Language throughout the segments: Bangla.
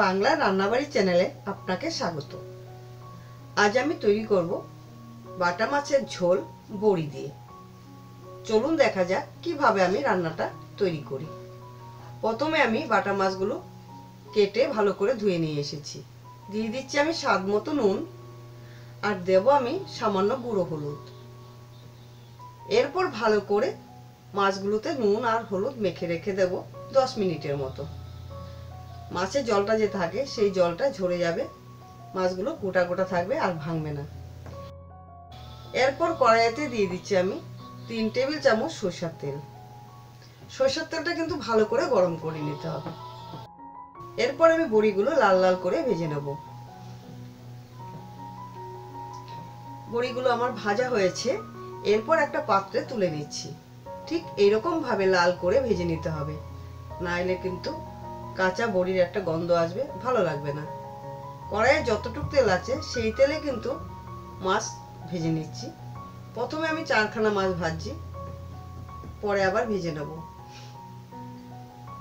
বাংলা রান্নাবাড়ি চ্যানেলে আপনাকে স্বাগত। আজ আমি তৈরি করব বাটা মাছের ঝোল বড়ি দিয়ে। চলুন দেখা যাক কিভাবে আমি রান্নাটা তৈরি করি। প্রথমে আমি বাটা মাছগুলো কেটে ভালো করে ধুয়ে নিয়ে এসেছি। দিয়ে দিচ্ছি আমি স্বাদ মতো নুন, আর দেব আমি সামান্য গুঁড়ো হলুদ। এরপর ভালো করে মাছগুলোতে নুন আর হলুদ মেখে রেখে দেব 10 মিনিটের মতো। মাছের জলটা যে থাকে সেই জলটা ঝরে যাবে, মাছগুলো গোটা গোটা থাকবে আর ভাঙবে না। এরপর কড়াইতে দিয়ে দিচ্ছি আমি 3 টেবিল চামচ সরষের তেল। সরষের তেলটা কিন্তু ভালো করে গরম করে নিতে হবে। এরপর আমি বড়িগুলো লাল লাল করে ভেজে নেব। বড়িগুলো আমার ভাজা হয়েছে, এরপর একটা পাত্রে তুলে নিচ্ছি। ঠিক এরকম ভাবে লাল করে ভেজে নিতে হবে, নাইলে কিন্তু কাঁচা বড়ির একটা গন্ধ আসবে, ভালো লাগবে না। কড়াইয়ে যতটুকু তেল আছে সেই তেলে কিন্তু মাছ ভেজে নিচ্ছি। প্রথমে আমি 4খানা মাছ ভাজছি, পরে আবার ভেজে নেব।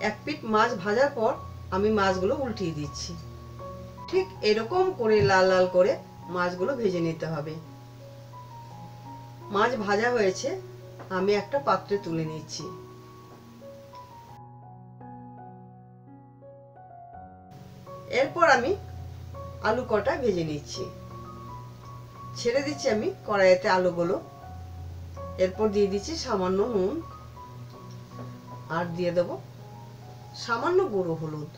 এক পিঠ মাছ ভাজার পর আমি মাছগুলো উল্টিয়ে দিচ্ছি। ঠিক এরকম করে লাল লাল করে মাছগুলো ভেজে নিতে হবে। মাছ ভাজা হয়েছে, আমি একটা পাত্রে তুলে নিচ্ছি। এরপর আমি আলু কটা ভেজে নিচ্ছি। ছেড়ে দিচ্ছি আমি কড়াইতে আলুগুলো। এরপর দিয়ে দিচ্ছি সামান্য নুন, আর দিয়ে দেব সামান্য গুঁড়ো হলুদ।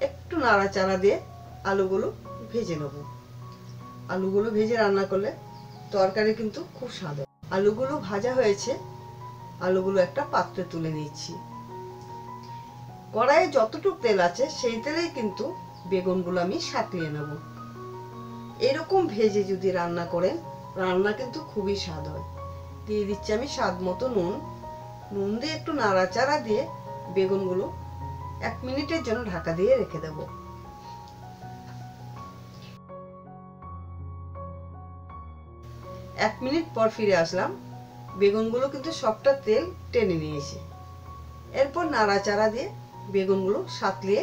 একটু নাড়াচাড়া দিয়ে আলুগুলো ভেজে নেব। আলুগুলো ভেজে রান্না করলে তরকারি কিন্তু খুব স্বাদ হয়। আলুগুলো ভাজা হয়েছে, আলুগুলো একটা পাত্রে তুলে নিচ্ছি। কড়াইয়ে যতটুকু তেল আছে সেই তেলেই কিন্তু বেগুনগুলো আমি সাঁতলিয়ে নেব। এরকম ভেজে যদি রান্না করেন, রান্না কিন্তু খুবই স্বাদ হয়। দিয়ে দিচ্ছি আমি স্বাদ মতো নুন। নুন দিয়ে একটু নাড়াচাড়া দিয়ে বেগুনগুলো 1 মিনিটের জন্য ঢাকা দিয়ে রেখে দেব। এক মিনিট পর ফিরে আসলাম। বেগুনগুলো কিন্তু সবটা তেল টেনে নিয়েছে। এরপর নাড়াচাড়া দিয়ে বেগুনগুলো সাঁতলিয়ে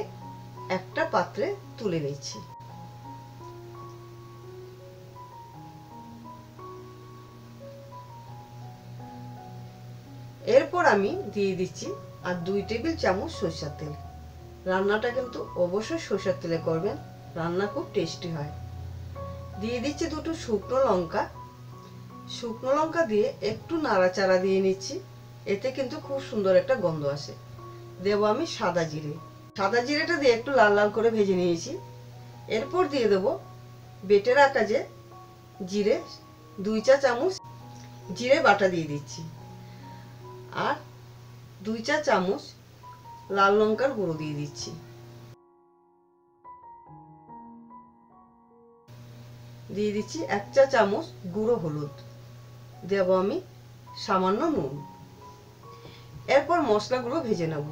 একটা পাত্রে তুলে নিচ্ছি। এরপর আমি দিয়ে দিচ্ছি আর 2 টেবিল চামচ সরষের তেল। রান্নাটা কিন্তু অবশ্যই সরষের তেলে করবেন, রান্না খুব টেস্টি হয়। দিয়ে দিচ্ছি 2টো শুকনো লঙ্কা। শুকনো লঙ্কা দিয়ে একটু নাড়াচাড়া দিয়ে নিচ্ছি, এতে কিন্তু খুব সুন্দর একটা গন্ধ আসে। দেব আমি সাদা জিরে। সাদা জিরেটা দিয়ে একটু লাল লাল করে ভেজে নিয়েছি। এরপর দিয়ে দেব বেটে রাখা যে জিরে, 2 চা চামচ জিরে বাটা দিয়ে দিচ্ছি, আর 2 চা চামচ লাল লঙ্কার গুঁড়ো দিয়ে দিচ্ছি। দিয়ে দিচ্ছি 1 চা চামচ গুঁড়ো হলুদ। দেব আমি সামান্য নুন। এরপর মশলাগুলো ভেজে নেব।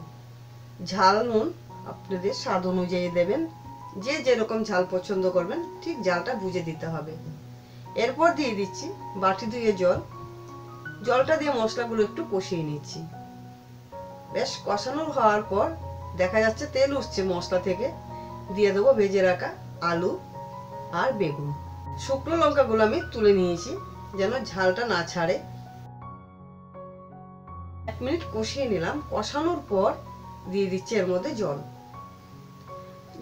ঝাল নুন আপনাদের স্বাদ অনুযায়ী দেবেন, যে যেরকম ঝাল পছন্দ করবেন ঠিক ঝালটা বুঝে দিতে হবে। এরপর দিয়ে দিচ্ছি বাটি ধুয়ে জল। জলটা দিয়ে মশলাগুলো একটু কষিয়ে নিচ্ছি। বেশ কষানো হওয়ার পর দেখা যাচ্ছে তেল উঠছে মশলা থেকে। দিয়ে দেবো ভেজে রাখা আলু আর বেগুন। শুকনো লঙ্কাগুলো আমি তুলে নিয়েছি যেন ঝালটা না ছাড়ে। 1 মিনিট কষিয়ে নিলাম। কষানোর পর দিয়ে দিচ্ছি এর মধ্যে জল।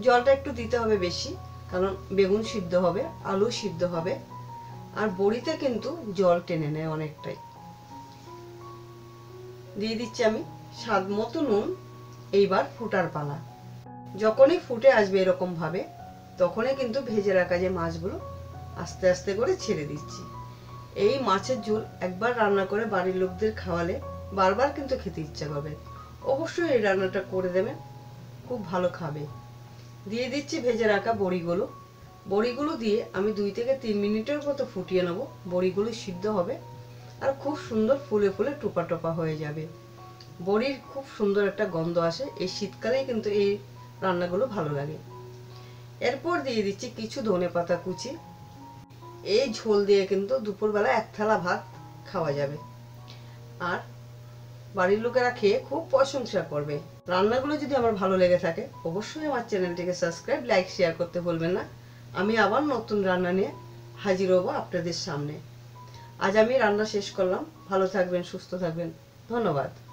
জলটা একটু দিতে হবে বেশি, কারণ বেগুন সিদ্ধ হবে, আলু সিদ্ধ হবে, আর বড়িতে কিন্তু জল টেনে নেয় অনেকটাই। দিয়ে দিচ্ছি আমি স্বাদ মতো নুন। এইবার ফুটার পালা। যখনই ফুটে আসবে এরকম ভাবে, তখনই কিন্তু ভেজে রাখা যে মাছগুলো আস্তে আস্তে করে ছেড়ে দিচ্ছি। এই মাছের ঝোল একবার রান্না করে বাড়ির লোকদের খাওয়ালে বারবার কিন্তু খেতে ইচ্ছা করবে। অবশ্যই এই রান্নাটা করে দেবেন, খুব ভালো খাবে। দিয়ে দিচ্ছি ভেজে রাখা বড়িগুলো। বড়িগুলো দিয়ে আমি 2 থেকে 3 মিনিটের মতো ফুটিয়ে নেব। বড়িগুলো সিদ্ধ হবে আর খুব সুন্দর ফুলে ফুলে টোপা টোপা হয়ে যাবে। বড়ির খুব সুন্দর একটা গন্ধ আসে, এই শীতকালেই কিন্তু এই রান্নাগুলো ভালো লাগে। এরপর দিয়ে দিচ্ছি কিছু ধনেপাতা কুচি। এই ঝোল দিয়ে কিন্তু দুপুরবেলা 1 থালা ভাত খাওয়া যাবে। আর বাড়ির লোকেরা খেয়ে খুব প্রশংসা করবে। রান্নাগুলো যদি আমার ভালো লেগে থাকে অবশ্যই আমার চ্যানেলটিকে সাবস্ক্রাইব, লাইক, শেয়ার করতে ভুলবেন না। আমি আবার নতুন রান্না নিয়ে হাজির হব আপনাদের সামনে। আজ আমি রান্না শেষ করলাম। ভালো থাকবেন, সুস্থ থাকবেন। ধন্যবাদ।